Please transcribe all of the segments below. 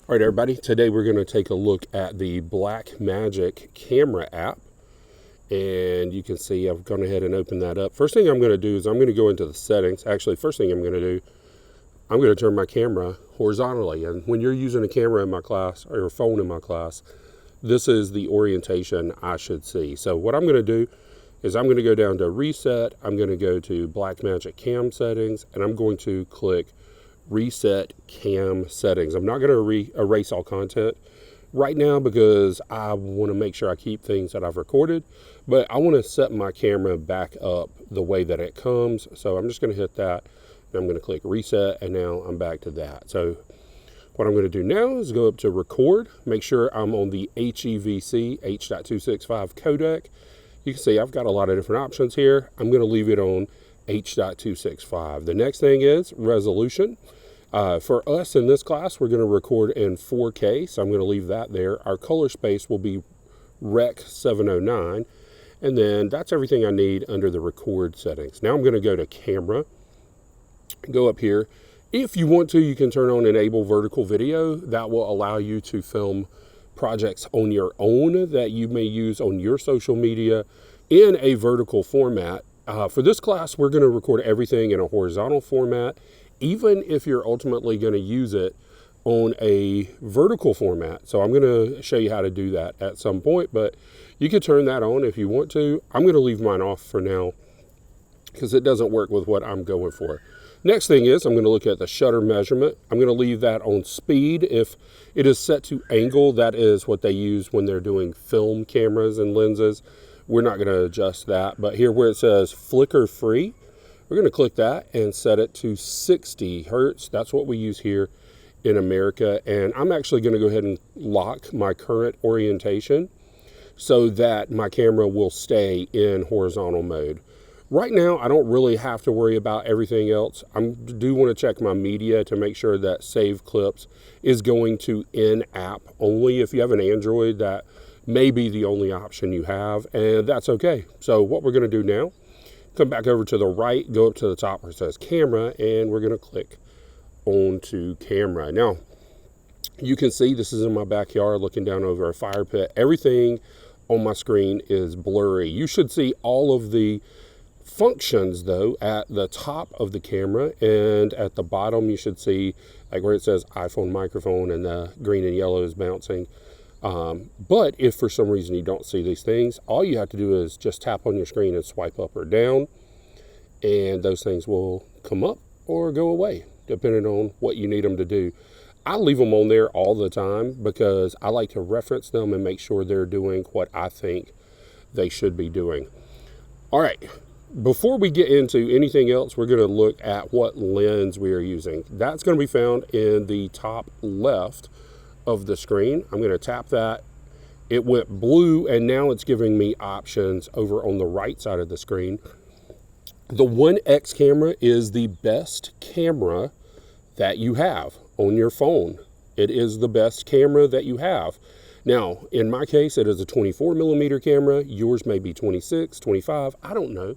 All right, everybody, today we're going to take a look at the Blackmagic Camera App. And you can see I've gone ahead and opened that up. First thing I'm going to do is I'm going to go into the settings. Actually, first thing I'm going to do, I'm going to turn my camera horizontally. And when you're using a camera in my class or a phone in my class, this is the orientation I should see. So what I'm going to do is I'm going to go down to Reset. I'm going to go to Blackmagic Cam Settings, and I'm going to click Reset Cam Settings. I'm not going to erase all content right now because I want to make sure I keep things that I've recorded, but I want to set my camera back up the way that it comes. So I'm just going to hit that, and I'm going to click Reset, and now I'm back to that. So what I'm going to do now is go up to Record, make sure I'm on the HEVC H.265 codec. You can see I've got a lot of different options here. I'm going to leave it on H.265. The next thing is resolution. For us in this class, we're going to record in 4K, so I'm going to leave that there. Our color space will be Rec 709, and then that's everything I need under the record settings. Now I'm going to go to camera, go up here. If you want to, you can turn on enable vertical video. That will allow you to film projects on your own that you may use on your social media in a vertical format. For this class, we're going to record everything in a horizontal format, even if you're ultimately going to use it on a vertical format. So I'm going to show you how to do that at some point, but you can turn that on if you want to. I'm going to leave mine off for now because it doesn't work with what I'm going for. Next thing is I'm going to look at the shutter measurement. I'm going to leave that on speed. If it is set to angle, that is what they use when they're doing film cameras and lenses. We're not going to adjust that, but here where it says flicker free, we're going to click that and set it to 60 hertz. That's what we use here in America. And I'm actually going to go ahead and lock my current orientation so that my camera will stay in horizontal mode. Right now, I don't really have to worry about everything else. I do want to check my media to make sure that Save Clips is going to in-app only. If you have an Android, that may be the only option you have, and that's okay. So what we're going to do now, come back over to the right, go up to the top where it says camera, and we're going to click onto camera. Now, you can see this is in my backyard looking down over a fire pit. Everything on my screen is blurry. You should see all of the functions though at the top of the camera, and at the bottom you should see like where it says iPhone microphone and the green and yellow is bouncing. But if for some reason you don't see these things, all you have to do is just tap on your screen and swipe up or down, and those things will come up or go away depending on what you need them to do. I leave them on there all the time because I like to reference them and make sure they're doing what I think they should be doing. All right, before we get into anything else, we're going to look at what lens we are using. That's going to be found in the top left of the screen. I'm going to tap that. It went blue, and now it's giving me options over on the right side of the screen. The 1X camera is the best camera that you have on your phone. It is the best camera that you have. Now, in my case, it is a 24 millimeter camera. Yours may be 26, 25. I don't know.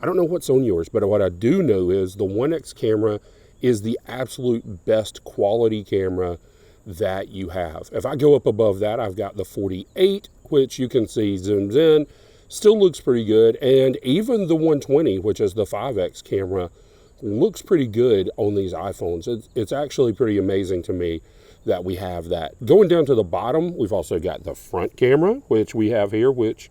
I don't know what's on yours, but what I do know is the 1X camera is the absolute best quality camera that you have. If I go up above that, I've got the 48, which you can see zooms in, still looks pretty good. And even the 120, which is the 5X camera, looks pretty good on these iPhones. It's actually pretty amazing to me that we have that. Going down to the bottom, we've also got the front camera, which we have here, which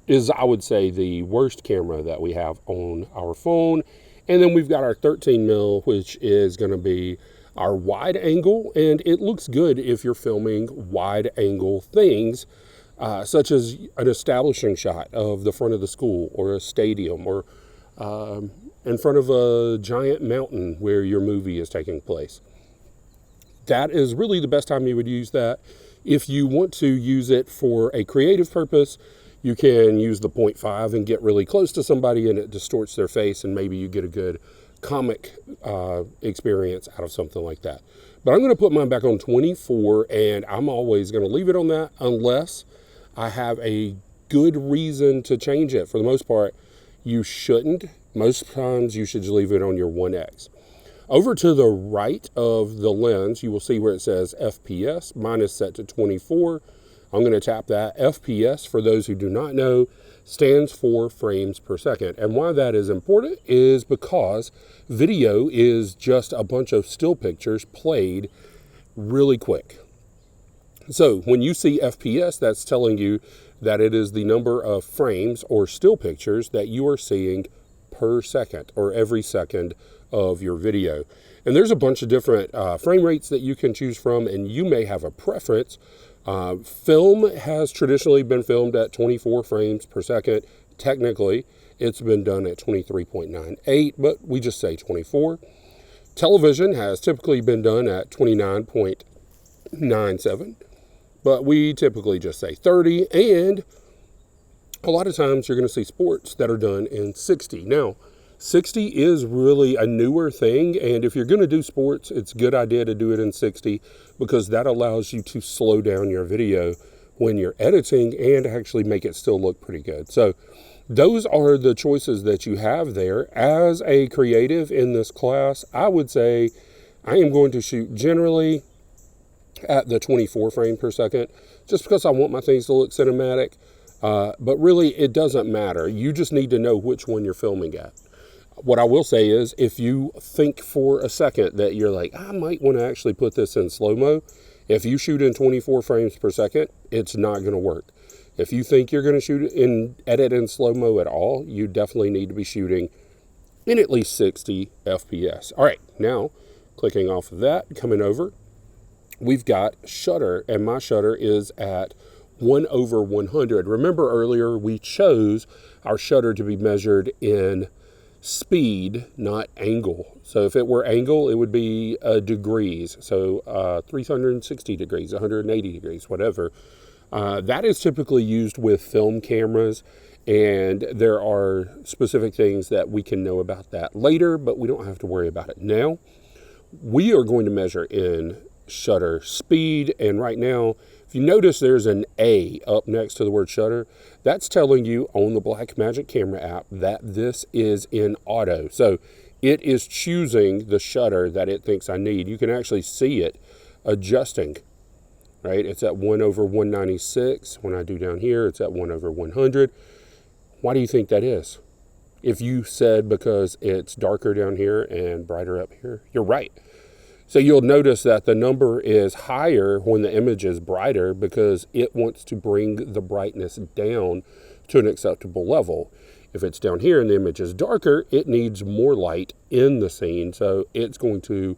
is, I would say, the worst camera that we have on our phone. And then we've got our 13 mil, which is going to be our wide angle, and it looks good if you're filming wide angle things, such as an establishing shot of the front of the school or a stadium or in front of a giant mountain where your movie is taking place. That is really the best time you would use that. If you want to use it for a creative purpose, you can use the 0.5 and get really close to somebody and it distorts their face, and maybe you get a good comic experience out of something like that. But I'm going to put mine back on 24, and I'm always going to leave it on that unless I have a good reason to change it. For the most part, you shouldn't. Most times you should just leave it on your 1X. Over to the right of the lens, you will see where it says FPS. Mine is set to 24. I'm going to tap that. FPS, for those who do not know, stands for frames per second. And why that is important is because video is just a bunch of still pictures played really quick. So when you see FPS, that's telling you that it is the number of frames or still pictures that you are seeing per second, or every second of your video. And there's a bunch of different frame rates that you can choose from, and you may have a preference. Film has traditionally been filmed at 24 frames per second. Technically, it's been done at 23.98, but we just say 24. Television has typically been done at 29.97, but we typically just say 30. And a lot of times you're going to see sports that are done in 60. Now, 60 is really a newer thing, and if you're going to do sports, it's a good idea to do it in 60 because that allows you to slow down your video when you're editing and actually make it still look pretty good. So those are the choices that you have there. As a creative in this class, I would say I am going to shoot generally at the 24 frame per second just because I want my things to look cinematic, but really it doesn't matter. You just need to know which one you're filming at. What I will say is, if you think for a second that you're like, I might want to actually put this in slow-mo, if you shoot in 24 frames per second, it's not going to work. If you think you're going to edit in slow-mo at all, you definitely need to be shooting in at least 60 FPS. All right, now, clicking off of that, coming over, we've got shutter, and my shutter is at 1/100. Remember earlier, we chose our shutter to be measured in speed, not angle. So if it were angle, it would be degrees. So 360 degrees, 180 degrees, whatever. That is typically used with film cameras, and there are specific things that we can know about that later, but we don't have to worry about it now. We are going to measure in shutter speed, and right now, if you notice there's an A up next to the word shutter, that's telling you on the Blackmagic Camera App that this is in auto. So it is choosing the shutter that it thinks I need. You can actually see it adjusting, right? It's at 1/196. When I do down here, it's at 1/100. Why do you think that is? If you said because it's darker down here and brighter up here, you're right. So you'll notice that the number is higher when the image is brighter because it wants to bring the brightness down to an acceptable level. If it's down here and the image is darker, it needs more light in the scene. So it's going to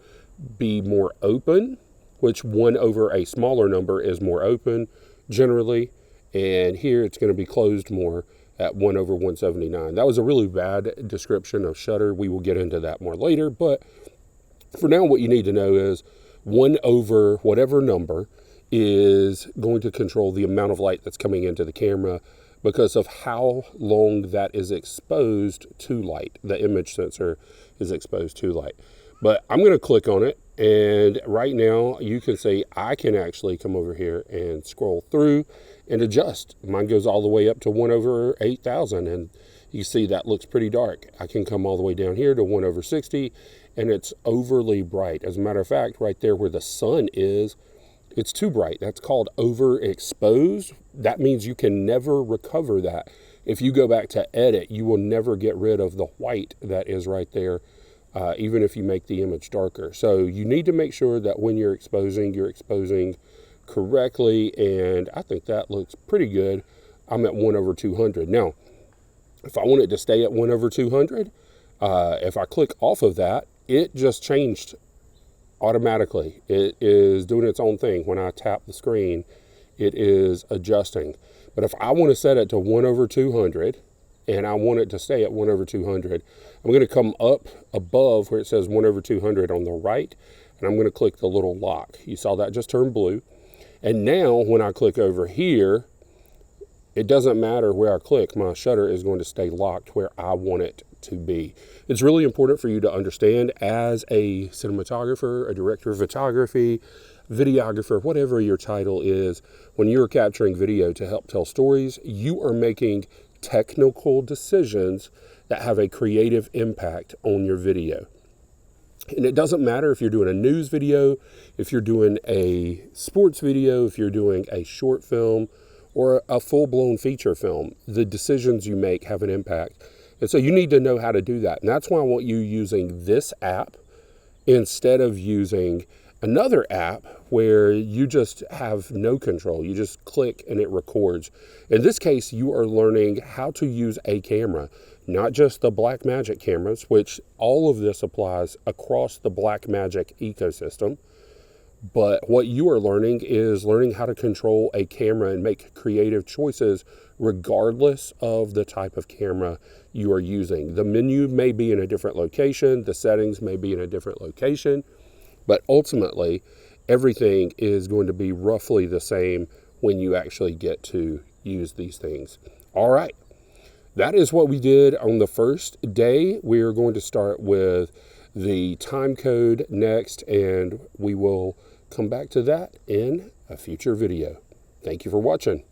be more open, which 1 over a smaller number is more open generally. And here it's going to be closed more at 1/179. That was a really bad description of shutter. We will get into that more later, but for now, what you need to know is 1 over whatever number is going to control the amount of light that's coming into the camera because of how long that is exposed to light. The image sensor is exposed to light. But I'm going to click on it, and right now you can see I can actually come over here and scroll through and adjust. Mine goes all the way up to 1/8000, and you see that looks pretty dark. I can come all the way down here to 1/60, and it's overly bright. As a matter of fact, right there where the sun is, it's too bright. That's called overexposed. That means you can never recover that. If you go back to edit, you will never get rid of the white that is right there, even if you make the image darker. So you need to make sure that when you're exposing correctly, and I think that looks pretty good. I'm at 1/200. Now, if I want it to stay at 1/200, if I click off of that, it just changed automatically. It is doing its own thing. When I tap the screen, it is adjusting. But if I want to set it to 1/200 and I want it to stay at 1/200, I'm going to come up above where it says 1/200 on the right, and I'm going to click the little lock. You saw that just turn blue. And now when I click over here, it doesn't matter where I click, my shutter is going to stay locked where I want it to be. It's really important for you to understand as a cinematographer, a director of photography, videographer, whatever your title is, when you're capturing video to help tell stories, you are making technical decisions that have a creative impact on your video. And it doesn't matter if you're doing a news video, if you're doing a sports video, if you're doing a short film or a full-blown feature film, the decisions you make have an impact. And so you need to know how to do that. And that's why I want you using this app instead of using another app where you just have no control. You just click and it records. In this case, you are learning how to use a camera, not just the Blackmagic cameras, which all of this applies across the Blackmagic ecosystem. But what you are learning is learning how to control a camera and make creative choices regardless of the type of camera you are using. The menu may be in a different location, the settings may be in a different location, but ultimately everything is going to be roughly the same when you actually get to use these things. All right, that is what we did on the first day. We're going to start with the time code next, and we will come back to that in a future video. Thank you for watching.